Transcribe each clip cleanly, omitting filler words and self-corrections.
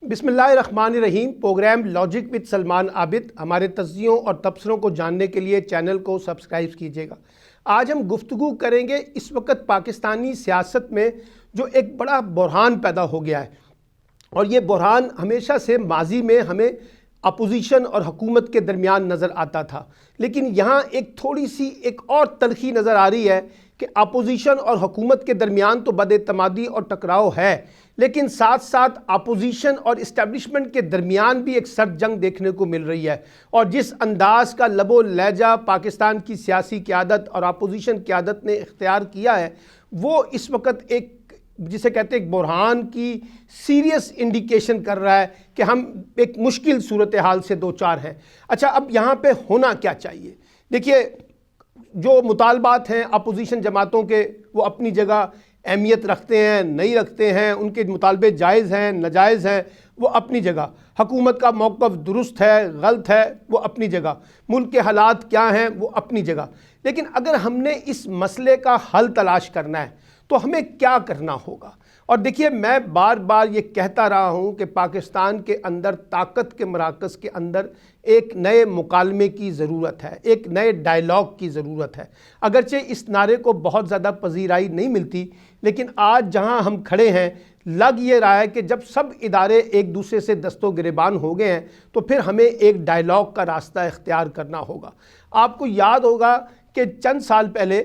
بسم اللہ الرحمن الرحیم۔ پروگرام لاجک وتھ سلمان عابد، ہمارے تجزیوں اور تبصروں کو جاننے کے لیے چینل کو سبسکرائب کیجیے گا۔ آج ہم گفتگو کریں گے اس وقت پاکستانی سیاست میں جو ایک بڑا بحران پیدا ہو گیا ہے، اور یہ بحران ہمیشہ سے ماضی میں ہمیں اپوزیشن اور حکومت کے درمیان نظر آتا تھا، لیکن یہاں ایک تھوڑی سی ایک اور تلخی نظر آ رہی ہے کہ اپوزیشن اور حکومت کے درمیان تو بد اعتمادی اور ٹکراؤ ہے، لیکن ساتھ ساتھ اپوزیشن اور اسٹیبلشمنٹ کے درمیان بھی ایک سرد جنگ دیکھنے کو مل رہی ہے۔ اور جس انداز کا لب و لہجہ پاکستان کی سیاسی قیادت اور اپوزیشن قیادت نے اختیار کیا ہے، وہ اس وقت ایک جسے کہتے ہیں ایک بحران کی سیریس انڈیکیشن کر رہا ہے کہ ہم ایک مشکل صورتحال سے دوچار ہیں۔ اچھا، اب یہاں پہ ہونا کیا چاہیے؟ دیکھیے، جو مطالبات ہیں اپوزیشن جماعتوں کے، وہ اپنی جگہ اہمیت رکھتے ہیں، نہیں رکھتے ہیں، ان کے مطالبے جائز ہیں، ناجائز ہیں، وہ اپنی جگہ۔ حکومت کا موقف درست ہے، غلط ہے، وہ اپنی جگہ۔ ملک کے حالات کیا ہیں، وہ اپنی جگہ۔ لیکن اگر ہم نے اس مسئلے کا حل تلاش کرنا ہے تو ہمیں کیا کرنا ہوگا؟ اور دیکھیے، میں بار بار یہ کہتا رہا ہوں کہ پاکستان کے اندر طاقت کے مراکز کے اندر ایک نئے مکالمے کی ضرورت ہے، ایک نئے ڈائیلاگ کی ضرورت ہے۔ اگرچہ اس نعرے کو بہت زیادہ پذیرائی نہیں ملتی، لیکن آج جہاں ہم کھڑے ہیں، لگ یہ رہا ہے کہ جب سب ادارے ایک دوسرے سے دست و گریبان ہو گئے ہیں تو پھر ہمیں ایک ڈائیلاگ کا راستہ اختیار کرنا ہوگا۔ آپ کو یاد ہوگا کہ چند سال پہلے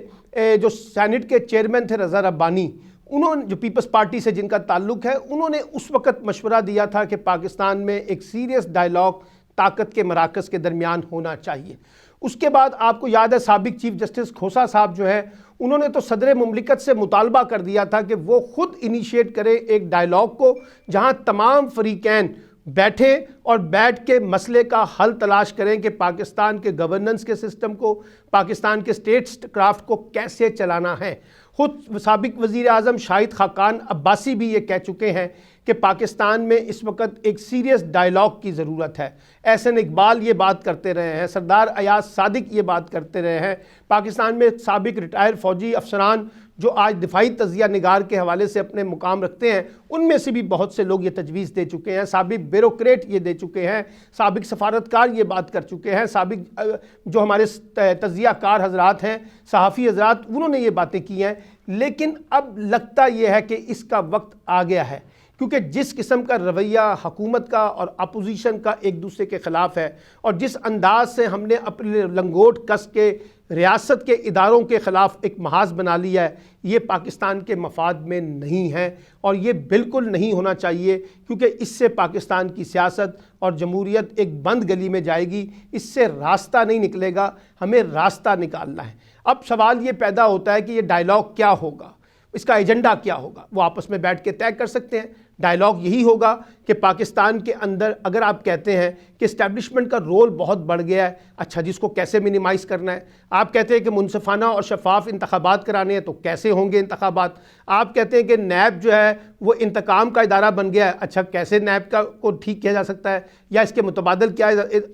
جو سینٹ کے چیئرمین تھے رضا ربانی، انہوں نے جو پیپلز پارٹی سے جن کا تعلق ہے، انہوں نے اس وقت مشورہ دیا تھا کہ پاکستان میں ایک سیریس ڈائیلاگ طاقت کے مراکز کے درمیان ہونا چاہیے۔ اس کے بعد آپ کو یاد ہے سابق چیف جسٹس کھوسا صاحب جو ہے، انہوں نے تو صدر مملکت سے مطالبہ کر دیا تھا کہ وہ خود انیشیٹ کرے ایک ڈائیلاگ کو، جہاں تمام فریقین بیٹھیں اور بیٹھ کے مسئلے کا حل تلاش کریں کہ پاکستان کے گورننس کے سسٹم کو، پاکستان کے اسٹیٹ کرافٹ کو کیسے چلانا ہے۔ خود سابق وزیر اعظم شاہد خاقان عباسی بھی یہ کہہ چکے ہیں کہ پاکستان میں اس وقت ایک سیریس ڈائیلاگ کی ضرورت ہے۔ احسن اقبال یہ بات کرتے رہے ہیں، سردار ایاز صادق یہ بات کرتے رہے ہیں، پاکستان میں سابق ریٹائر فوجی افسران جو آج دفاعی تجزیہ نگار کے حوالے سے اپنے مقام رکھتے ہیں، ان میں سے بھی بہت سے لوگ یہ تجویز دے چکے ہیں، سابق بیوروکریٹ یہ دے چکے ہیں، سابق سفارتکار یہ بات کر چکے ہیں، سابق جو ہمارے تجزیہ کار حضرات ہیں، صحافی حضرات، انہوں نے یہ باتیں کی ہیں۔ لیکن اب لگتا یہ ہے کہ اس کا وقت آ گیا ہے، کیونکہ جس قسم کا رویہ حکومت کا اور اپوزیشن کا ایک دوسرے کے خلاف ہے، اور جس انداز سے ہم نے اپنے لنگوٹ کس کے ریاست کے اداروں کے خلاف ایک محاذ بنا لیا ہے، یہ پاکستان کے مفاد میں نہیں ہے، اور یہ بالکل نہیں ہونا چاہیے، کیونکہ اس سے پاکستان کی سیاست اور جمہوریت ایک بند گلی میں جائے گی، اس سے راستہ نہیں نکلے گا، ہمیں راستہ نکالنا ہے۔ اب سوال یہ پیدا ہوتا ہے کہ یہ ڈائیلاگ کیا ہوگا، اس کا ایجنڈا کیا ہوگا؟ وہ آپس میں بیٹھ کے طے کر سکتے ہیں۔ ڈائیلاگ یہی ہوگا کہ پاکستان کے اندر اگر آپ کہتے ہیں کہ اسٹیبلشمنٹ کا رول بہت بڑھ گیا ہے، اچھا جس کو کیسے منیمائز کرنا ہے؟ آپ کہتے ہیں کہ منصفانہ اور شفاف انتخابات کرانے ہیں، تو کیسے ہوں گے انتخابات؟ آپ کہتے ہیں کہ نیب جو ہے وہ انتقام کا ادارہ بن گیا ہے، اچھا کیسے نیب کو ٹھیک کیا جا سکتا ہے، یا اس کے متبادل کیا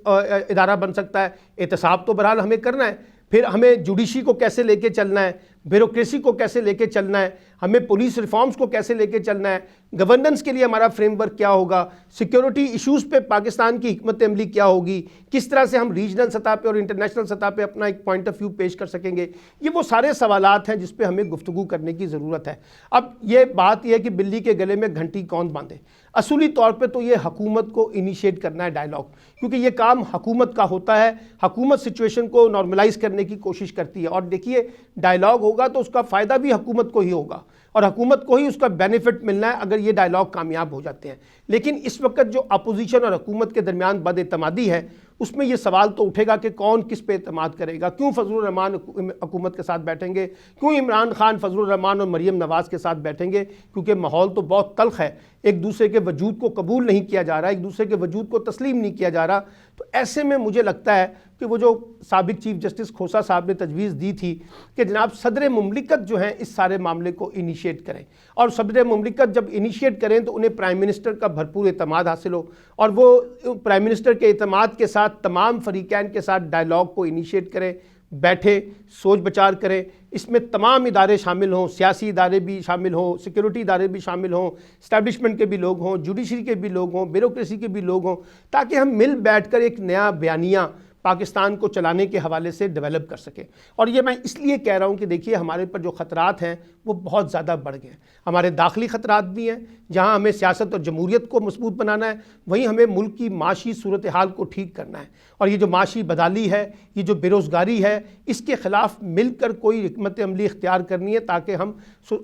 ادارہ بن سکتا ہے؟ احتساب تو بہرحال ہمیں کرنا ہے، پھر ہمیں جوڈیشی کو کیسے لے کے چلنا ہے، بیوروکریسی کو کیسے لے کے چلنا ہے، ہمیں پولیس ریفارمز کو کیسے لے کے چلنا ہے، گورننس کے لیے ہمارا فریم ورک کیا ہوگا، سیکیورٹی ایشوز پہ پاکستان کی حکمت عملی کیا ہوگی، کس طرح سے ہم ریجنل سطح پہ اور انٹرنیشنل سطح پہ اپنا ایک پوائنٹ آف ویو پیش کر سکیں گے۔ یہ وہ سارے سوالات ہیں جس پہ ہمیں گفتگو کرنے کی ضرورت ہے۔ اب یہ بات یہ ہے کہ بلی کے گلے میں گھنٹی کون باندھے؟ اصولی طور پہ تو یہ حکومت کو انیشیٹ کرنا ہے ڈائیلاگ، کیونکہ یہ کام حکومت کا ہوتا ہے، حکومت سچویشن کو نارملائز کرنے کی کوشش کرتی ہے، اور دیکھیے ڈائیلاگ ہوگا تو اس کا فائدہ بھی حکومت کو ہی ہوگا، اور حکومت کو ہی اس کا بینیفٹ ملنا ہے اگر یہ ڈائیلاگ کامیاب ہو جاتے ہیں۔ لیکن اس وقت جو اپوزیشن اور حکومت کے درمیان بد اعتمادی ہے، اس میں یہ سوال تو اٹھے گا کہ کون کس پہ اعتماد کرے گا؟ کیوں فضل الرحمان حکومت کے ساتھ بیٹھیں گے؟ کیوں عمران خان فضل الرحمان اور مریم نواز کے ساتھ بیٹھیں گے؟ کیونکہ ماحول تو بہت تلخ ہے، ایک دوسرے کے وجود کو قبول نہیں کیا جا رہا، ایک دوسرے کے وجود کو تسلیم نہیں کیا جا رہا۔ تو ایسے میں مجھے لگتا ہے کہ وہ جو سابق چیف جسٹس کھوسا صاحب نے تجویز دی تھی کہ جناب صدر مملکت جو ہیں اس سارے معاملے کو انیشیٹ کریں، اور صدر مملکت جب انیشیٹ کریں تو انہیں پرائم منسٹر کا بھرپور اعتماد حاصل ہو، اور وہ پرائم منسٹر کے اعتماد کے ساتھ تمام فریقین کے ساتھ ڈائیلاگ کو انیشیٹ کریں، بیٹھے سوچ بچار کریں اس میں تمام ادارے شامل ہوں، سیاسی ادارے بھی شامل ہوں، سیکیورٹی ادارے بھی شامل ہوں، اسٹیبلشمنٹ کے بھی لوگ ہوں، جوڈیشری کے بھی لوگ ہوں، بیوروکریسی کے بھی لوگ ہوں، تاکہ ہم مل بیٹھ کر ایک نیا بیانیہ پاکستان کو چلانے کے حوالے سے ڈیولپ کر سکیں۔ اور یہ میں اس لیے کہہ رہا ہوں کہ دیکھیے ہمارے پر جو خطرات ہیں وہ بہت زیادہ بڑھ گئے ہیں۔ ہمارے داخلی خطرات بھی ہیں، جہاں ہمیں سیاست اور جمہوریت کو مضبوط بنانا ہے، وہیں ہمیں ملک کی معاشی صورتحال کو ٹھیک کرنا ہے۔ اور یہ جو معاشی بدحالی ہے، یہ جو بے روزگاری ہے، اس کے خلاف مل کر کوئی حکمت عملی اختیار کرنی ہے، تاکہ ہم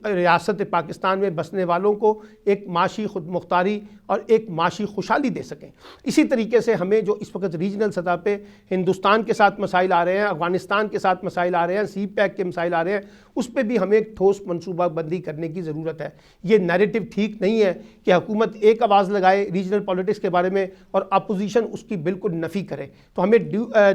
ریاست پاکستان میں بسنے والوں کو ایک معاشی خود مختاری اور ایک معاشی خوشحالی دے سکیں۔ اسی طریقے سے ہمیں جو اس وقت ریجنل سطح پہ ہندوستان کے ساتھ مسائل آ رہے ہیں، افغانستان کے ساتھ مسائل آ رہے ہیں، سی پیک کے مسائل آ رہے ہیں، اس پہ بھی ہمیں ایک ٹھوس منصوبہ بندی کرنے کی ضرورت ہے۔ یہ نیریٹو ٹھیک نہیں ہے کہ حکومت ایک آواز لگائے ریجنل پالیٹکس کے بارے میں اور اپوزیشن اس کی بالکل نفی کرے۔ تو ہمیں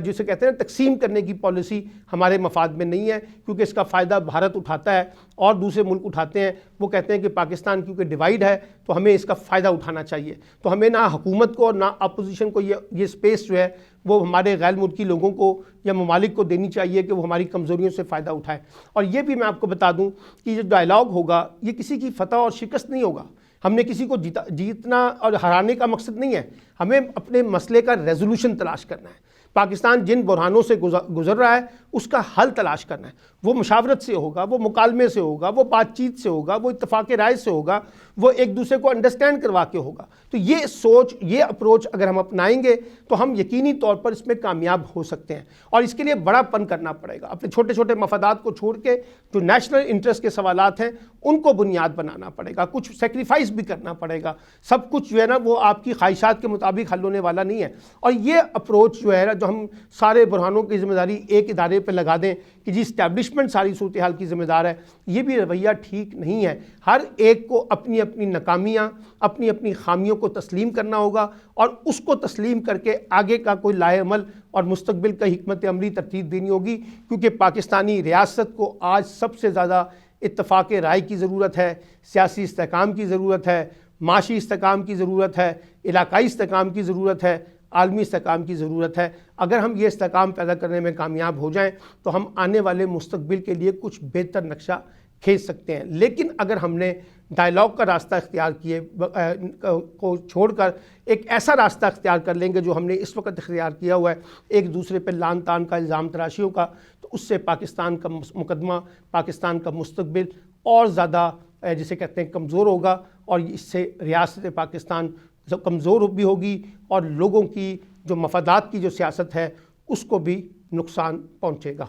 جسے کہتے ہیں تقسیم کرنے کی پالیسی ہمارے مفاد میں نہیں ہے، کیونکہ اس کا فائدہ بھارت اٹھاتا ہے اور دوسرے ملک اٹھاتے ہیں۔ وہ کہتے ہیں کہ پاکستان کیونکہ ڈیوائیڈ ہے تو ہمیں اس کا فائدہ اٹھانا چاہیے۔ تو ہمیں نہ حکومت کو اور نہ اپوزیشن کو یہ سپیس جو ہے وہ ہمارے غیر ملکی لوگوں کو یا ممالک کو دینی چاہیے کہ وہ ہماری کمزوریوں سے فائدہ اٹھائیں۔ اور یہ بھی میں آپ کو بتا دوں کہ یہ ڈائلاگ ہوگا یہ کسی کی فتح اور شکست نہیں ہوگا۔ ہم نے کسی کو جیتنا اور ہرانے کا مقصد نہیں ہے، ہمیں اپنے مسئلے کا ریزولوشن تلاش کرنا ہے۔ پاکستان جن بحرانوں سے گزر رہا ہے اس کا حل تلاش کرنا ہے۔ وہ مشاورت سے ہوگا، وہ مکالمے سے ہوگا، وہ بات چیت سے ہوگا، وہ اتفاق رائے سے ہوگا، وہ ایک دوسرے کو انڈرسٹینڈ کروا کے ہوگا۔ تو یہ سوچ، یہ اپروچ اگر ہم اپنائیں گے تو ہم یقینی طور پر اس میں کامیاب ہو سکتے ہیں۔ اور اس کے لیے بڑا پن کرنا پڑے گا، اپنے چھوٹے چھوٹے مفادات کو چھوڑ کے جو نیشنل انٹرسٹ کے سوالات ہیں ان کو بنیاد بنانا پڑے گا، کچھ سیکریفائس بھی کرنا پڑے گا۔ سب کچھ جو ہے نا وہ آپ کی خواہشات کے مطابق حل ہونے والا نہیں ہے۔ اور یہ اپروچ جو ہے نا، جو ہم سارے بحرانوں کی ذمہ داری ایک ادارے پہ لگا دیں کہ جی اسٹیبلشمنٹ ساری صورتحال کی ذمہ دار ہے، یہ بھی رویہ ٹھیک نہیں ہے۔ ہر ایک کو اپنی اپنی ناکامیاں، اپنی اپنی خامیوں کو تسلیم کرنا ہوگا اور اس کو تسلیم کر کے آگے کا کوئی لائحہ عمل اور مستقبل کا حکمت عملی ترتیب دینی ہوگی، کیونکہ پاکستانی ریاست کو آج سب سے زیادہ اتفاق رائے کی ضرورت ہے، سیاسی استحکام کی ضرورت ہے، معاشی استحکام کی ضرورت ہے، علاقائی استحکام کی ضرورت ہے، عالمی استحکام کی ضرورت ہے۔ اگر ہم یہ استحکام پیدا کرنے میں کامیاب ہو جائیں تو ہم آنے والے مستقبل کے لیے کچھ بہتر نقشہ کھینچ سکتے ہیں۔ لیکن اگر ہم نے ڈائلاگ کا راستہ اختیار کیے کو چھوڑ کر ایک ایسا راستہ اختیار کر لیں گے جو ہم نے اس وقت اختیار کیا ہوا ہے، ایک دوسرے پہ لان تان کا، الزام تراشیوں کا، تو اس سے پاکستان کا مقدمہ، پاکستان کا مستقبل اور زیادہ جسے کہتے ہیں کمزور ہوگا، اور اس سے ریاست پاکستان کمزور بھی ہوگی اور لوگوں کی جو مفادات کی جو سیاست ہے اس کو بھی نقصان پہنچے گا۔